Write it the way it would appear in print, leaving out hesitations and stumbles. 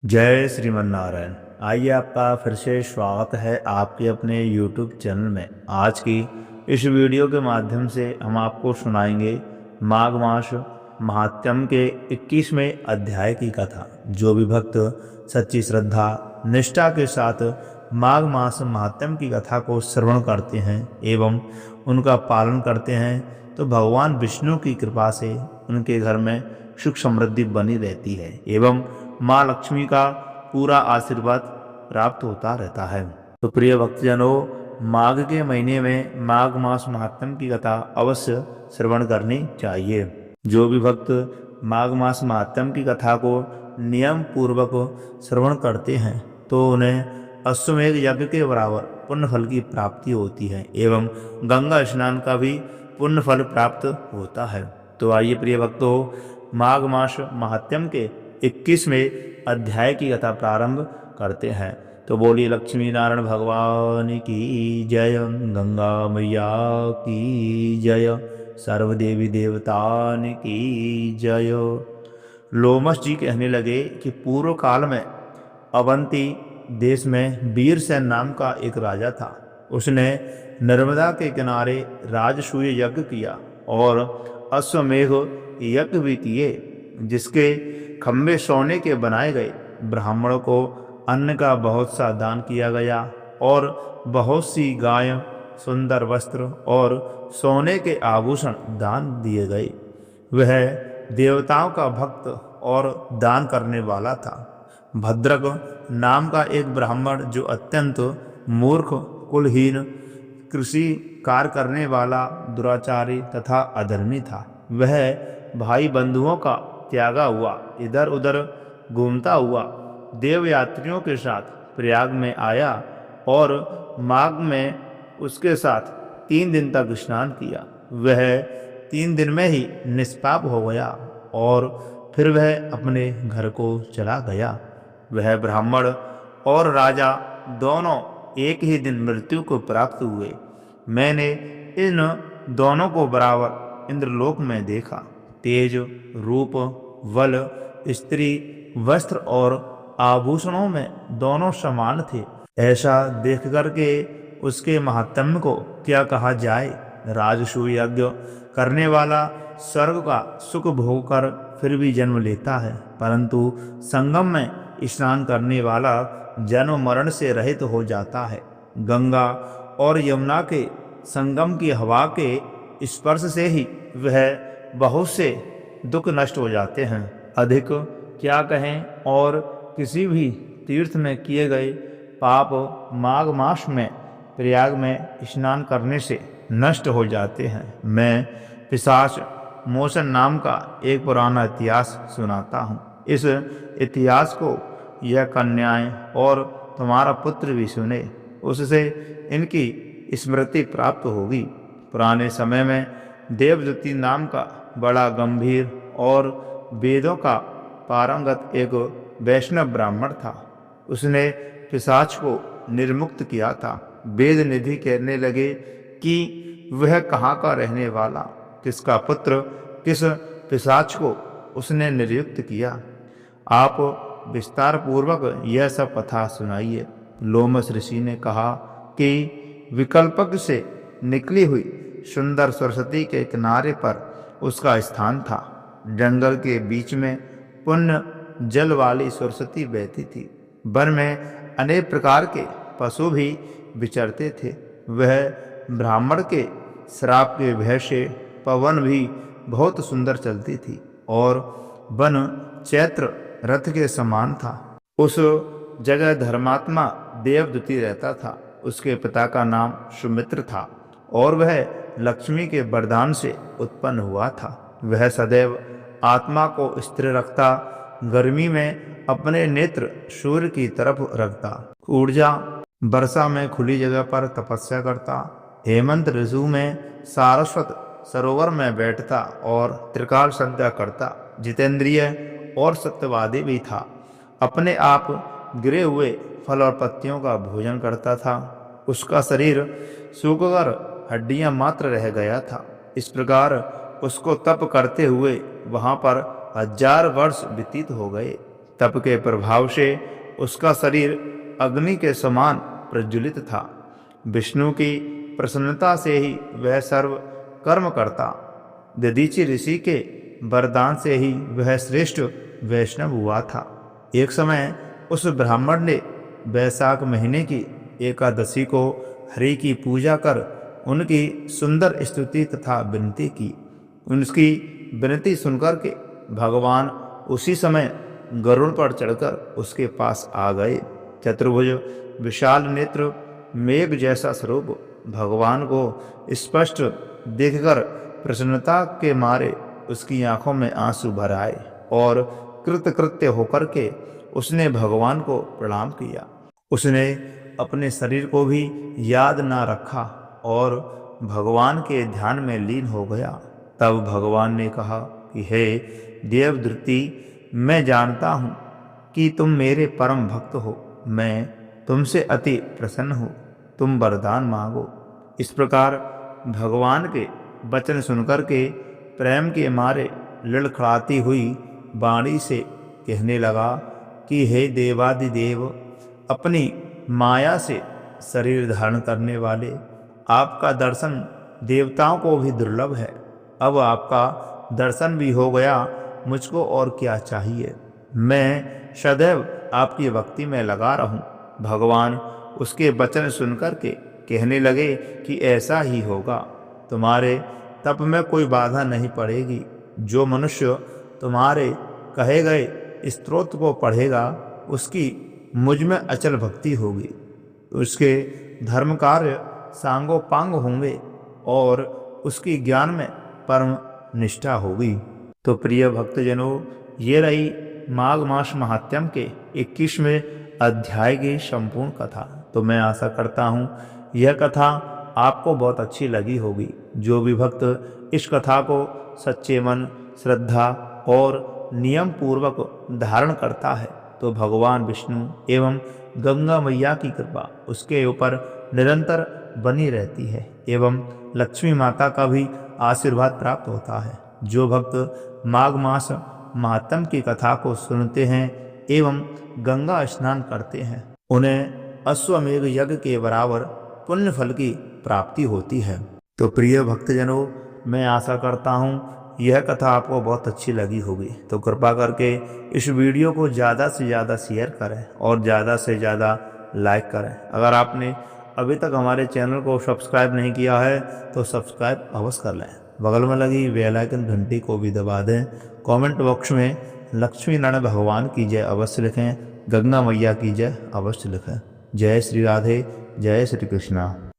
जय श्रीमन नारायण। आइए आपका फिर से स्वागत है आपके अपने YouTube चैनल में। आज की इस वीडियो के माध्यम से हम आपको सुनाएंगे माघ मास महात्म्य के 21वें अध्याय की कथा। जो भी भक्त सच्ची श्रद्धा निष्ठा के साथ माघ मास महात्म्य की कथा को श्रवण करते हैं एवं उनका पालन करते हैं तो भगवान विष्णु की कृपा से उनके घर में सुख समृद्धि बनी रहती है एवं माँ लक्ष्मी का पूरा आशीर्वाद प्राप्त होता रहता है। तो प्रिय भक्तजनों, माघ के महीने में माघ मास महात्म्य की कथा अवश्य श्रवण करनी चाहिए। जो भी भक्त माघ मास महात्म्य की कथा को नियम पूर्वक श्रवण करते हैं तो उन्हें अश्वमेध यज्ञ के बराबर पुण्य फल की प्राप्ति होती है एवं गंगा स्नान का भी पुण्य फल प्राप्त होता है। तो आइए प्रिय भक्तों, माघ मास महात्म्य के 21वें अध्याय की कथा प्रारंभ करते हैं। तो बोलिए लक्ष्मी नारायण भगवान की जय, गंगा मैया की जय, सर्वदेवी देवतान की जय। लोमस जी कहने लगे कि पूर्व काल में अवंती देश में वीरसेन नाम का एक राजा था। उसने नर्मदा के किनारे राजसूय यज्ञ किया और अश्वमेघ यज्ञ भी किए, जिसके खम्भे सोने के बनाए गए। ब्राह्मणों को अन्न का बहुत सा दान किया गया और बहुत सी गाय, सुंदर वस्त्र और सोने के आभूषण दान दिए गए। वह देवताओं का भक्त और दान करने वाला था। भद्रक नाम का एक ब्राह्मण, जो अत्यंत मूर्ख, कुलहीन, कृषि कार्य करने वाला, दुराचारी तथा अधर्मी था, वह भाई बंधुओं का त्यागा हुआ इधर उधर घूमता हुआ देव यात्रियों के साथ प्रयाग में आया और माघ में उसके साथ 3 दिन तक स्नान किया। वह 3 दिन में ही निष्पाप हो गया और फिर वह अपने घर को चला गया। वह ब्राह्मण और राजा दोनों एक ही दिन मृत्यु को प्राप्त हुए। मैंने इन दोनों को बराबर इंद्रलोक में देखा। तेज, रूप, बल, स्त्री, वस्त्र और आभूषणों में दोनों समान थे। ऐसा देख करके उसके महात्म्य को क्या कहा जाए। राजसूय यज्ञ करने वाला स्वर्ग का सुख भोग कर फिर भी जन्म लेता है, परंतु संगम में स्नान करने वाला जन्म मरण से रहित हो जाता है। गंगा और यमुना के संगम की हवा के स्पर्श से ही वह बहुत से दुख नष्ट हो जाते हैं। अधिक क्या कहें, और किसी भी तीर्थ में किए गए पाप माघ मास में प्रयाग में स्नान करने से नष्ट हो जाते हैं। मैं पिशाच मोचन नाम का एक पुराना इतिहास सुनाता हूँ। इस इतिहास को यह कन्याएं और तुम्हारा पुत्र भी सुने, उससे इनकी स्मृति प्राप्त होगी। पुराने समय में देवदूती नाम का बड़ा गंभीर और वेदों का पारंगत एक वैष्णव ब्राह्मण था। उसने पिशाच को निर्मुक्त किया था। वेद निधि कहने लगे कि वह कहाँ का रहने वाला, किसका पुत्र, किस पिशाच को उसने नियुक्त किया। आप विस्तार पूर्वक यह सब कथा सुनाइए। लोमस ऋषि ने कहा कि विकल्पक से निकली हुई सुंदर सरस्वती के किनारे पर उसका स्थान था। जंगल के बीच में पुण्य जल वाली सरस्वती बहती थी। वन में अनेक प्रकार के पशु भी विचरते थे। वह ब्राह्मण के श्राप के भय से पवन भी बहुत सुंदर चलती थी और वन चैत्र रथ के समान था। उस जगह धर्मात्मा देवदूती रहता था। उसके पिता का नाम सुमित्र था और वह लक्ष्मी के वरदान से उत्पन्न हुआ था। वह सदैव आत्मा को स्थिर रखता, गर्मी में अपने नेत्र सूर्य की तरफ रखता, ऊर्जा वर्षा में खुली जगह पर तपस्या करता, हेमंत ऋतु में सारस्वत सरोवर में बैठता और त्रिकाल संध्या करता। जितेंद्रिय और सत्यवादी भी था। अपने आप गिरे हुए फल और पत्तियों का भोजन करता था। उसका शरीर सूखकर हड्डियां मात्र रह गया था। इस प्रकार उसको तप करते हुए वहां पर 1000 वर्ष व्यतीत हो गए। तप के प्रभाव से उसका शरीर अग्नि के समान प्रज्वलित था। विष्णु की प्रसन्नता से ही वह सर्व कर्म करता। दधीचि ऋषि के वरदान से ही वह श्रेष्ठ वैष्णव हुआ था। एक समय उस ब्राह्मण ने वैशाख महीने की एकादशी को हरि की पूजा कर उनकी सुंदर स्तुति तथा विनती की। उनकी विनती सुनकर के भगवान उसी समय गरुड़ पर चढ़कर उसके पास आ गए। चतुर्भुज विशाल नेत्र मेघ जैसा स्वरूप भगवान को स्पष्ट देखकर प्रसन्नता के मारे उसकी आंखों में आंसू भर आए और कृतकृत्य होकर के उसने भगवान को प्रणाम किया। उसने अपने शरीर को भी याद ना रखा और भगवान के ध्यान में लीन हो गया। तब भगवान ने कहा कि हे देवदूति, मैं जानता हूँ कि तुम मेरे परम भक्त हो। मैं तुमसे अति प्रसन्न हूँ। तुम वरदान मांगो। इस प्रकार भगवान के वचन सुनकर के प्रेम के मारे लड़खड़ाती हुई वाणी से कहने लगा कि हे देवादिदेव, अपनी माया से शरीर धारण करने वाले, आपका दर्शन देवताओं को भी दुर्लभ है। अब आपका दर्शन भी हो गया, मुझको और क्या चाहिए। मैं सदैव आपकी भक्ति में लगा रहूं। भगवान उसके वचन सुनकर के कहने लगे कि ऐसा ही होगा। तुम्हारे तप में कोई बाधा नहीं पड़ेगी। जो मनुष्य तुम्हारे कहे गए स्तोत्र को पढ़ेगा, उसकी मुझ में अचल भक्ति होगी। उसके धर्म कार्य सांगोपांग होंगे और उसकी ज्ञान में परम निष्ठा होगी। तो प्रिय भक्तजनों, ये रही माघ मास महात्म्य के 21वें अध्याय की संपूर्ण कथा। तो मैं आशा करता हूँ यह कथा आपको बहुत अच्छी लगी होगी। जो भी भक्त इस कथा को सच्चे मन, श्रद्धा और नियम पूर्वक धारण करता है तो भगवान विष्णु एवं गंगा मैया की कृपा उसके ऊपर निरंतर बनी रहती है एवं लक्ष्मी माता का भी आशीर्वाद प्राप्त होता है। जो भक्त माघ मास महात्म्य की कथा को सुनते हैं एवं गंगा स्नान करते हैं, उन्हें अश्वमेघ यज्ञ के बराबर पुण्य फल की प्राप्ति होती है। तो प्रिय भक्तजनों, मैं आशा करता हूँ यह कथा आपको बहुत अच्छी लगी होगी। तो कृपा करके इस वीडियो को ज़्यादा से ज़्यादा शेयर करें और ज़्यादा से ज़्यादा लाइक करें। अगर आपने अभी तक हमारे चैनल को सब्सक्राइब नहीं किया है तो सब्सक्राइब अवश्य कर लें। बगल में लगी बेल आइकन घंटी को भी दबा दें। कमेंट बॉक्स में लक्ष्मी नारायण भगवान की जय अवश्य लिखें, गंगा मैया की जय अवश्य लिखें। जय श्री राधे, जय श्री कृष्णा।